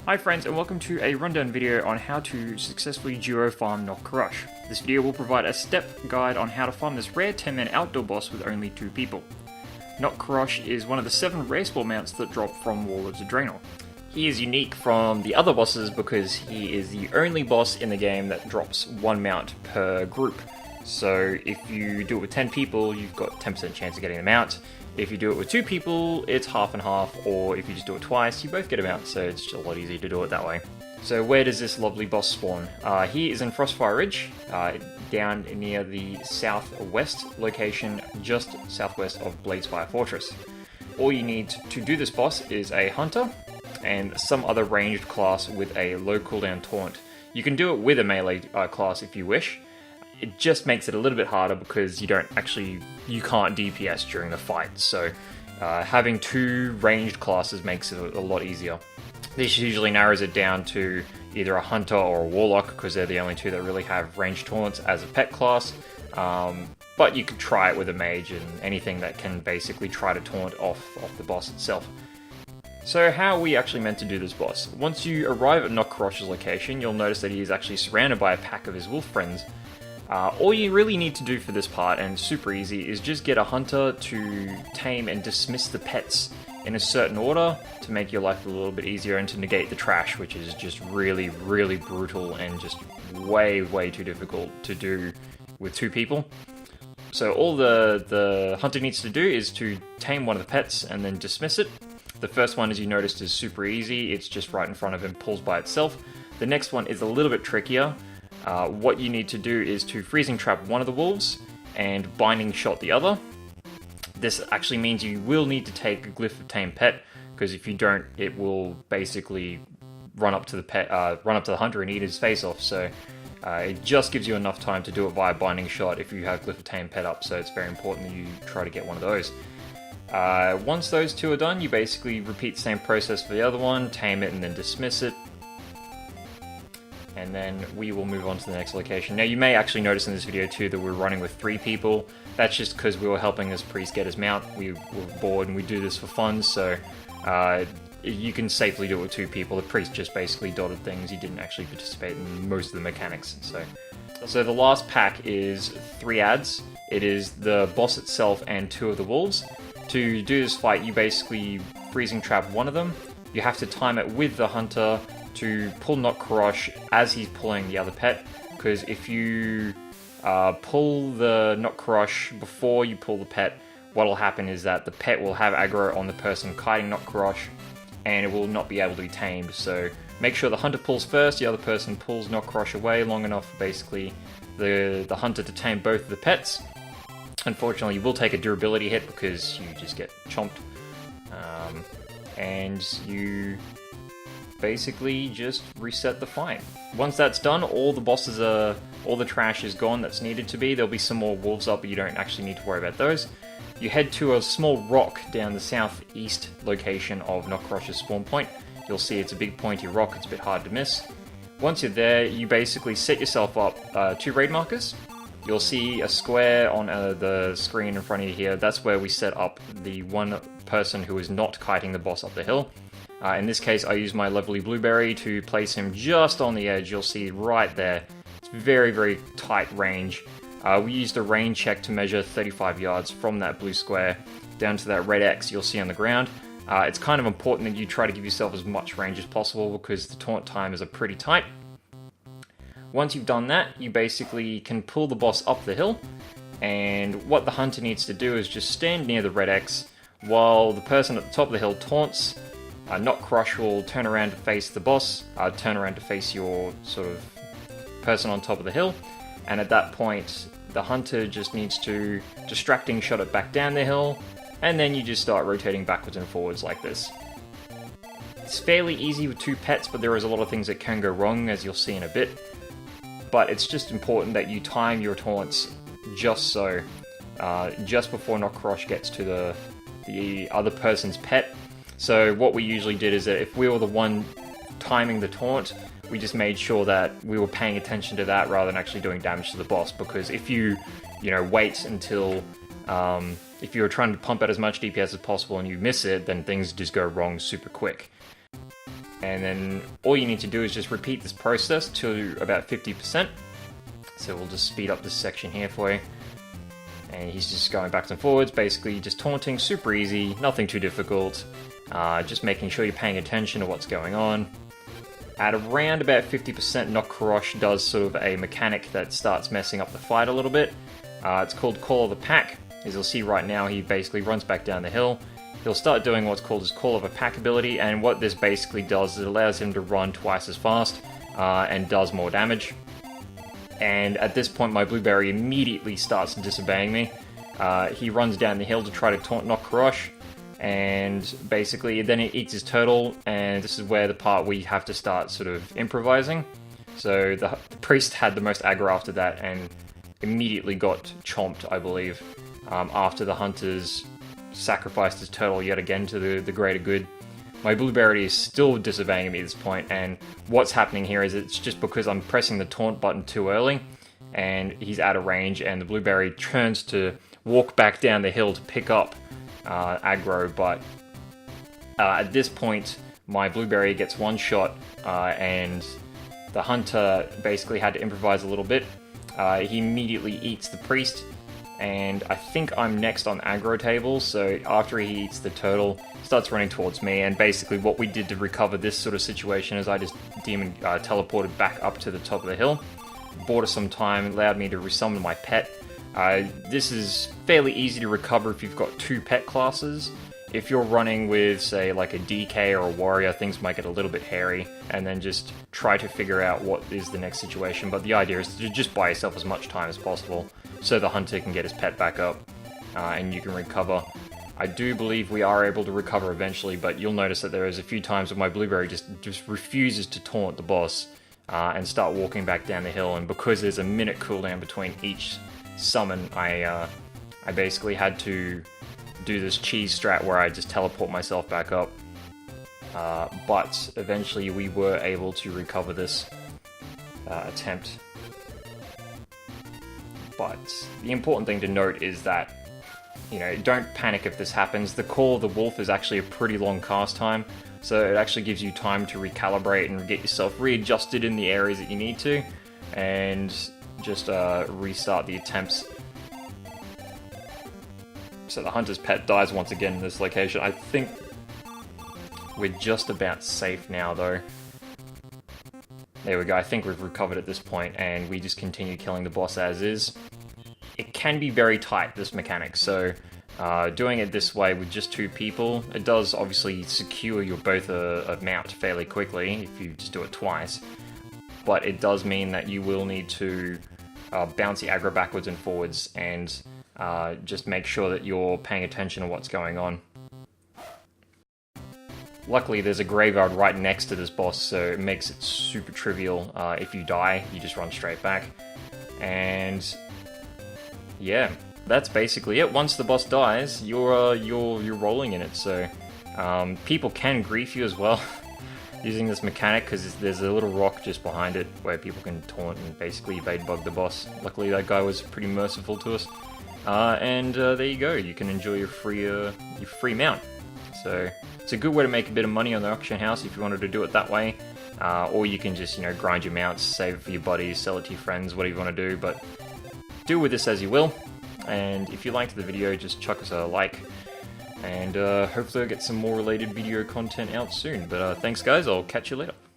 Hi friends, and welcome to a rundown video on how to successfully duo farm Nok-Karosh. This video will provide a step guide on how to farm this rare 10-man outdoor boss with only 2 people. Nok-Karosh is one of the 7 rare spawn mounts that drop from Warlord's Adrenal. He is unique from the other bosses because he is the only boss in the game that drops 1 mount per group. So if you do it with 10 people, you've got 10% chance of getting the mount. If you do it with 2 people, it's half and half, or if you just do it twice, you both get a mount, so it's just a lot easier to do it that way. So where does this lovely boss spawn? He is in Frostfire Ridge, down near the southwest location, just southwest of Bladespire Fortress. All you need to do this boss is a hunter, and some other ranged class with a low cooldown taunt. You can do it with a melee class if you wish. It just makes it a little bit harder because you can't DPS during the fight, so having 2 ranged classes makes it a lot easier. This usually narrows it down to either a hunter or a warlock because they're the only 2 that really have ranged taunts as a pet class, but you could try it with a mage and anything that can basically try to taunt off the boss itself. So how are we actually meant to do this boss? Once you arrive at Nok-Karosh's location, you'll notice that he is actually surrounded by a pack of his wolf friends. All you really need to do for this part, and super easy, is just get a hunter to tame and dismiss the pets in a certain order to make your life a little bit easier and to negate the trash, which is just really, really brutal and just way, way too difficult to do with 2 people. So all the hunter needs to do is to tame one of the pets and then dismiss it. The first one, as you noticed, is super easy. It's just right in front of him, pulls by itself. The next one is a little bit trickier. What you need to do is to freezing trap one of the wolves and binding shot the other. This actually means you will need to take a Glyph of Tame Pet, because if you don't, it will basically run up to the hunter and eat his face off. So it just gives you enough time to do it via binding shot if you have Glyph of Tame Pet up. So it's very important that you try to get one of those. Once those 2 are done, you basically repeat the same process for the other one, tame it and then dismiss it. And then we will move on to the next location. Now you may actually notice in this video too that we're running with 3 people. That's just because we were helping this priest get his mount. We were bored and we do this for fun, so you can safely do it with 2 people. The priest just basically dotted things. He didn't actually participate in most of the mechanics. So the last pack is 3 ads. It is the boss itself and 2 of the wolves. To do this fight, you basically freezing trap one of them. You have to time it with the hunter to pull Nok-Karosh as he's pulling the other pet, because if you pull the Nok-Karosh before you pull the pet, what will happen is that the pet will have aggro on the person kiting Nok-Karosh, and it will not be able to be tamed. So make sure the hunter pulls first, the other person pulls Nok-Karosh away long enough for basically the hunter to tame both of the pets. Unfortunately, you will take a durability hit because you just get chomped, and you basically just reset the fight. Once that's done, all the trash is gone that's needed to be. There'll be some more wolves up, but you don't actually need to worry about those. You head to a small rock down the southeast location of Nok-Karosh's spawn point. You'll see it's a big pointy rock, it's a bit hard to miss. Once you're there, you basically set yourself up 2 raid markers. You'll see a square on the screen in front of you here. That's where we set up the one person who is not kiting the boss up the hill. In this case, I use my lovely blueberry to place him just on the edge. You'll see right there. It's very, very tight range. We used a range check to measure 35 yards from that blue square down to that red X you'll see on the ground. It's kind of important that you try to give yourself as much range as possible because the taunt timers are pretty tight. Once you've done that, you basically can pull the boss up the hill, and what the hunter needs to do is just stand near the red X while the person at the top of the hill taunts. Nok-Karosh will turn around to face the boss, turn around to face your sort of person on top of the hill, and at that point the hunter just needs to distracting shot it back down the hill, and then you just start rotating backwards and forwards like this. It's fairly easy with 2 pets, but there is a lot of things that can go wrong, as you'll see in a bit. But it's just important that you time your taunts just before Nok-Karosh gets to the other person's pet. So what we usually did is that if we were the one timing the taunt, we just made sure that we were paying attention to that rather than actually doing damage to the boss. Because if you wait until if you're trying to pump out as much DPS as possible and you miss it, then things just go wrong super quick. And then all you need to do is just repeat this process to about 50%. So we'll just speed up this section here for you. And he's just going backwards and forwards, basically just taunting, super easy, nothing too difficult. Just making sure you're paying attention to what's going on. At around about 50%, Nok-Karosh does sort of a mechanic that starts messing up the fight a little bit. It's called Call of the Pack. As you'll see right now, he basically runs back down the hill. He'll start doing what's called his Call of a Pack ability, and what this basically does is it allows him to run twice as fast and does more damage. And at this point, my blueberry immediately starts disobeying me. He runs down the hill to try to taunt Nok-Karosh, and basically then he eats his turtle, and this is where the part we have to start sort of improvising. So the priest had the most aggro after that, and immediately got chomped, I believe, after the hunters sacrificed his turtle yet again to the greater good. My blueberry is still disobeying me at this point, and what's happening here is it's just because I'm pressing the taunt button too early, and he's out of range, and the blueberry turns to walk back down the hill to pick up aggro, but at this point my blueberry gets one shot, and the hunter basically had to improvise a little bit. He immediately eats the priest, and I think I'm next on aggro table, so after he eats the turtle, starts running towards me, and basically what we did to recover this sort of situation is I just demon teleported back up to the top of the hill, bought us some time, allowed me to resummon my pet. This is fairly easy to recover if you've got two pet classes. If you're running with, say, like a DK or a warrior, things might get a little bit hairy, and then just try to figure out what is the next situation. But the idea is to just buy yourself as much time as possible so the hunter can get his pet back up, and you can recover. I do believe we are able to recover eventually, but you'll notice that there is a few times where my blueberry just refuses to taunt the boss and start walking back down the hill, and because there's a minute cooldown between each summon, I basically had to do this cheese strat where I just teleport myself back up, but eventually we were able to recover this attempt. But the important thing to note is that, you know, don't panic if this happens. The Call of the Wolf is actually a pretty long cast time, so it actually gives you time to recalibrate and get yourself readjusted in the areas that you need to, and just restart the attempts. So the hunter's pet dies once again in this location. I think we're just about safe now, though. There we go, I think we've recovered at this point, and we just continue killing the boss as is. It can be very tight, this mechanic, so doing it this way with just two people, it does obviously secure your both a mount fairly quickly if you just do it twice, but it does mean that you will need to bounce the aggro backwards and forwards, and just make sure that you're paying attention to what's going on. Luckily, there's a graveyard right next to this boss, so it makes it super trivial. If you die, you just run straight back. And yeah, that's basically it. Once the boss dies, you're rolling in it. So people can grief you as well using this mechanic, because there's a little rock just behind it where people can taunt and basically evade bug the boss. Luckily, that guy was pretty merciful to us. And there you go. You can enjoy your free mount. So it's a good way to make a bit of money on the auction house if you wanted to do it that way. Or you can just, grind your mounts, save it for your buddies, sell it to your friends, whatever you want to do. But do with this as you will. And if you liked the video, just chuck us a like. And hopefully I'll get some more related video content out soon. But thanks guys, I'll catch you later.